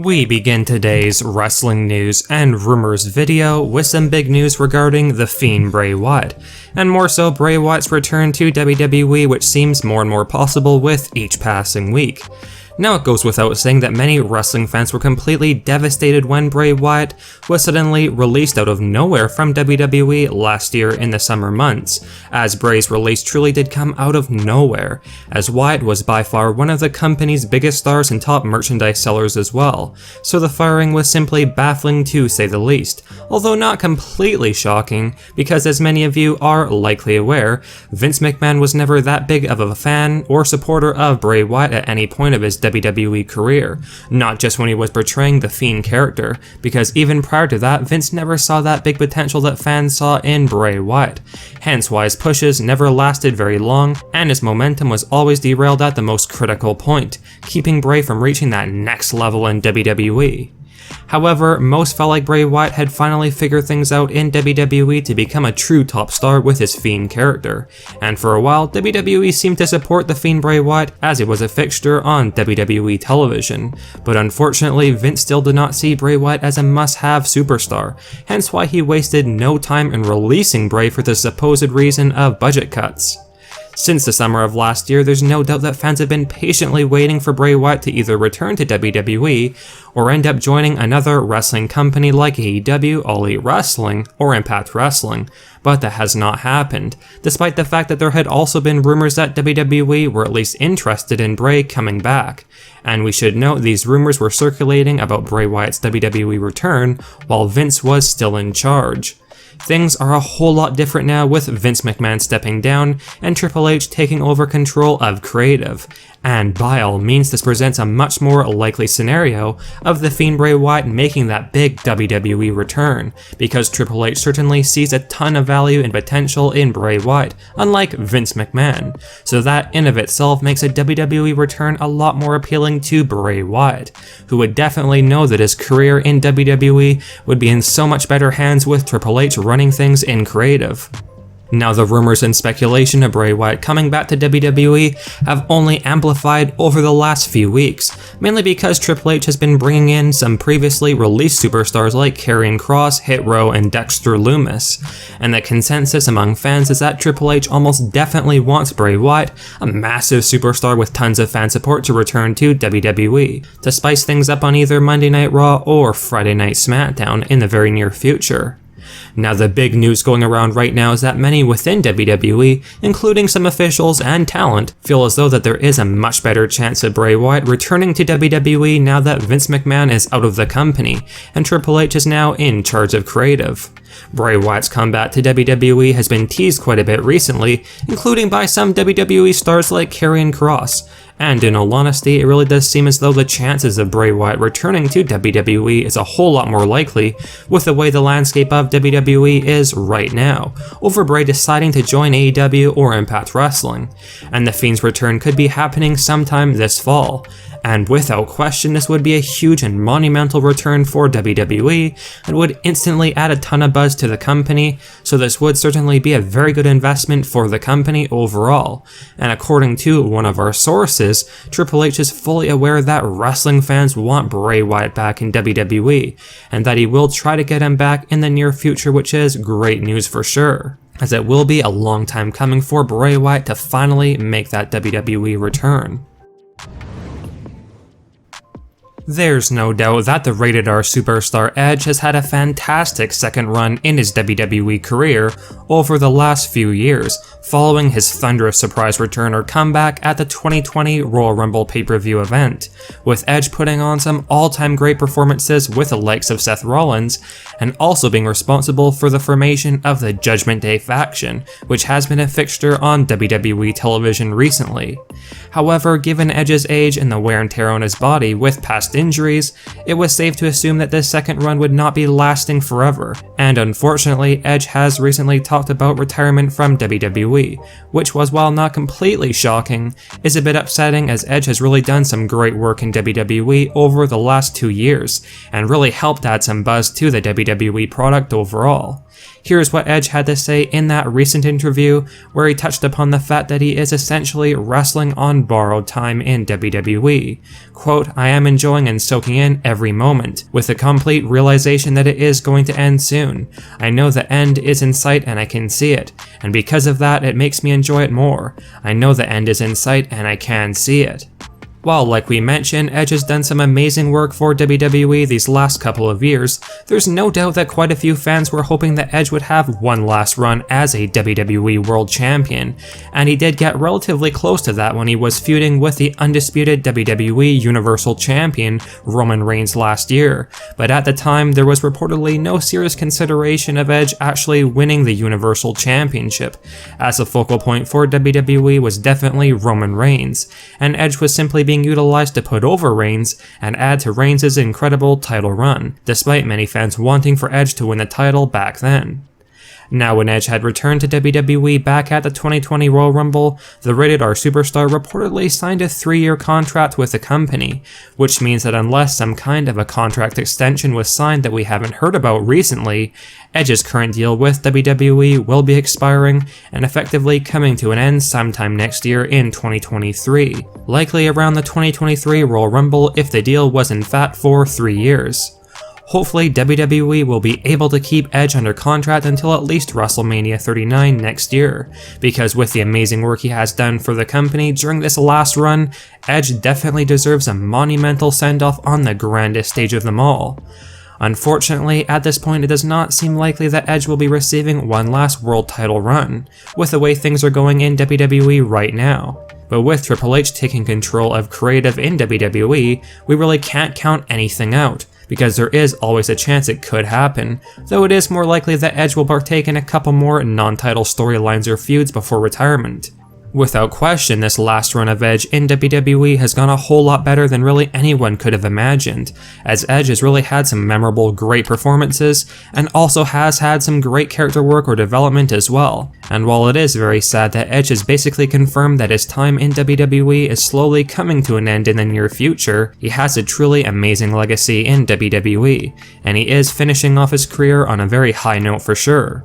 We begin today's wrestling news and rumors video with some big news regarding the Fiend Bray Wyatt, and more so Bray Wyatt's return to WWE, which seems more and more possible with each passing week. Now it goes without saying that many wrestling fans were completely devastated when Bray Wyatt was suddenly released out of nowhere from WWE last year in the summer months, as Bray's release truly did come out of nowhere, as Wyatt was by far one of the company's biggest stars and top merchandise sellers as well, so the firing was simply baffling to say the least, although not completely shocking, because as many of you are likely aware, Vince McMahon was never that big of a fan or supporter of Bray Wyatt at any point of his WWE career, not just when he was portraying the Fiend character, because even prior to that, Vince never saw that big potential that fans saw in Bray Wyatt, hence why his pushes never lasted very long, and his momentum was always derailed at the most critical point, keeping Bray from reaching that next level in WWE. However, most felt like Bray Wyatt had finally figured things out in WWE to become a true top star with his Fiend character, and for a while, WWE seemed to support the Fiend Bray Wyatt as it was a fixture on WWE television, but unfortunately Vince still did not see Bray Wyatt as a must-have superstar, hence why he wasted no time in releasing Bray for the supposed reason of budget cuts. Since the summer of last year, there's no doubt that fans have been patiently waiting for Bray Wyatt to either return to WWE or end up joining another wrestling company like AEW, All Elite Wrestling, or Impact Wrestling, but that has not happened, despite the fact that there had also been rumors that WWE were at least interested in Bray coming back. And we should note these rumors were circulating about Bray Wyatt's WWE return while Vince was still in charge. Things are a whole lot different now with Vince McMahon stepping down and Triple H taking over control of creative, and by all means this presents a much more likely scenario of the Fiend Bray Wyatt making that big WWE return, because Triple H certainly sees a ton of value and potential in Bray Wyatt, unlike Vince McMahon, so that in of itself makes a WWE return a lot more appealing to Bray Wyatt, who would definitely know that his career in WWE would be in so much better hands with Triple H running things in creative. Now the rumors and speculation of Bray Wyatt coming back to WWE have only amplified over the last few weeks, mainly because Triple H has been bringing in some previously released superstars like Karrion Kross, hit Row and Dexter Lumis, and the consensus among fans is that Triple H almost definitely wants Bray Wyatt, a massive superstar with tons of fan support, to return to WWE, to spice things up on either Monday Night Raw or Friday Night SmackDown in the very near future. Now the big news going around right now is that many within WWE, including some officials and talent, feel as though that there is a much better chance of Bray Wyatt returning to WWE now that Vince McMahon is out of the company and Triple H is now in charge of creative. Bray Wyatt's comeback to WWE has been teased quite a bit recently, including by some WWE stars like Karrion Kross, and in all honesty, it really does seem as though the chances of Bray Wyatt returning to WWE is a whole lot more likely with the way the landscape of WWE is right now, over Bray deciding to join AEW or Impact Wrestling, and the Fiend's return could be happening sometime this fall. And without question, this would be a huge and monumental return for WWE and would instantly add a ton of buzz to the company, so this would certainly be a very good investment for the company overall. And according to one of our sources, Triple H is fully aware that wrestling fans want Bray Wyatt back in WWE, and that he will try to get him back in the near future, which is great news for sure, as it will be a long time coming for Bray Wyatt to finally make that WWE return. There's no doubt that the rated R superstar Edge has had a fantastic second run in his WWE career over the last few years, following his thunderous surprise return or comeback at the 2020 Royal Rumble pay-per-view event, with Edge putting on some all-time great performances with the likes of Seth Rollins, and also being responsible for the formation of the Judgment Day faction, which has been a fixture on WWE television recently. However, given Edge's age and the wear and tear on his body with past injuries, it was safe to assume that this second run would not be lasting forever, and unfortunately Edge has recently talked about retirement from WWE, which was, while not completely shocking, is a bit upsetting, as Edge has really done some great work in WWE over the last 2 years, and really helped add some buzz to the WWE product overall. Here's what Edge had to say in that recent interview, where he touched upon the fact that he is essentially wrestling on borrowed time in WWE. Quote, "I am enjoying and soaking in every moment, with the complete realization that it is going to end soon. I know the end is in sight and I can see it, and because of that it makes me enjoy it more. I know the end is in sight and I can see it." While, like we mentioned, Edge has done some amazing work for WWE these last couple of years, there's no doubt that quite a few fans were hoping that Edge would have one last run as a WWE World Champion, and he did get relatively close to that when he was feuding with the undisputed WWE Universal Champion Roman Reigns last year, but at the time there was reportedly no serious consideration of Edge actually winning the Universal Championship, as the focal point for WWE was definitely Roman Reigns, and Edge was simply being utilized to put over Reigns and add to Reigns' incredible title run, despite many fans wanting for Edge to win the title back then. Now, when Edge had returned to WWE back at the 2020 Royal Rumble, the rated R superstar reportedly signed a 3-year contract with the company, which means that unless some kind of a contract extension was signed that we haven't heard about recently, Edge's current deal with WWE will be expiring and effectively coming to an end sometime next year in 2023, likely around the 2023 Royal Rumble if the deal was in fact for 3 years. Hopefully WWE will be able to keep Edge under contract until at least WrestleMania 39 next year, because with the amazing work he has done for the company during this last run, Edge definitely deserves a monumental send-off on the grandest stage of them all. Unfortunately, at this point it does not seem likely that Edge will be receiving one last world title run, with the way things are going in WWE right now. But with Triple H taking control of creative in WWE, we really can't count anything out, because there is always a chance it could happen, though it is more likely that Edge will partake in a couple more non-title storylines or feuds before retirement. Without question, this last run of Edge in WWE has gone a whole lot better than really anyone could have imagined, as Edge has really had some memorable, great performances, and also has had some great character work or development as well. And while it is very sad that Edge has basically confirmed that his time in WWE is slowly coming to an end in the near future, he has a truly amazing legacy in WWE, and he is finishing off his career on a very high note for sure.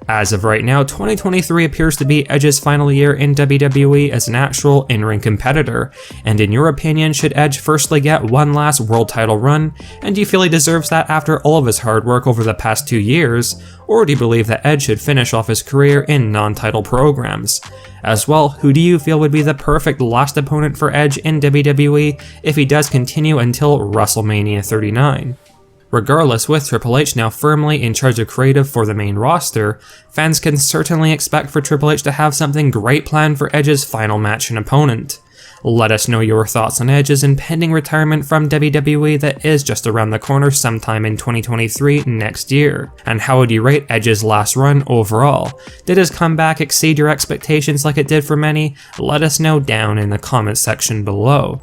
As of right now, 2023 appears to be Edge's final year in WWE as an actual in-ring competitor, and in your opinion, should Edge firstly get one last world title run, and do you feel he deserves that after all of his hard work over the past 2 years, or do you believe that Edge should finish off his career in non-title programs? As well, who do you feel would be the perfect last opponent for Edge in WWE if he does continue until WrestleMania 39? Regardless, with Triple H now firmly in charge of creative for the main roster, fans can certainly expect for Triple H to have something great planned for Edge's final match and opponent. Let us know your thoughts on Edge's impending retirement from WWE that is just around the corner sometime in 2023 next year, and how would you rate Edge's last run overall? Did his comeback exceed your expectations like it did for many? Let us know down in the comments section below.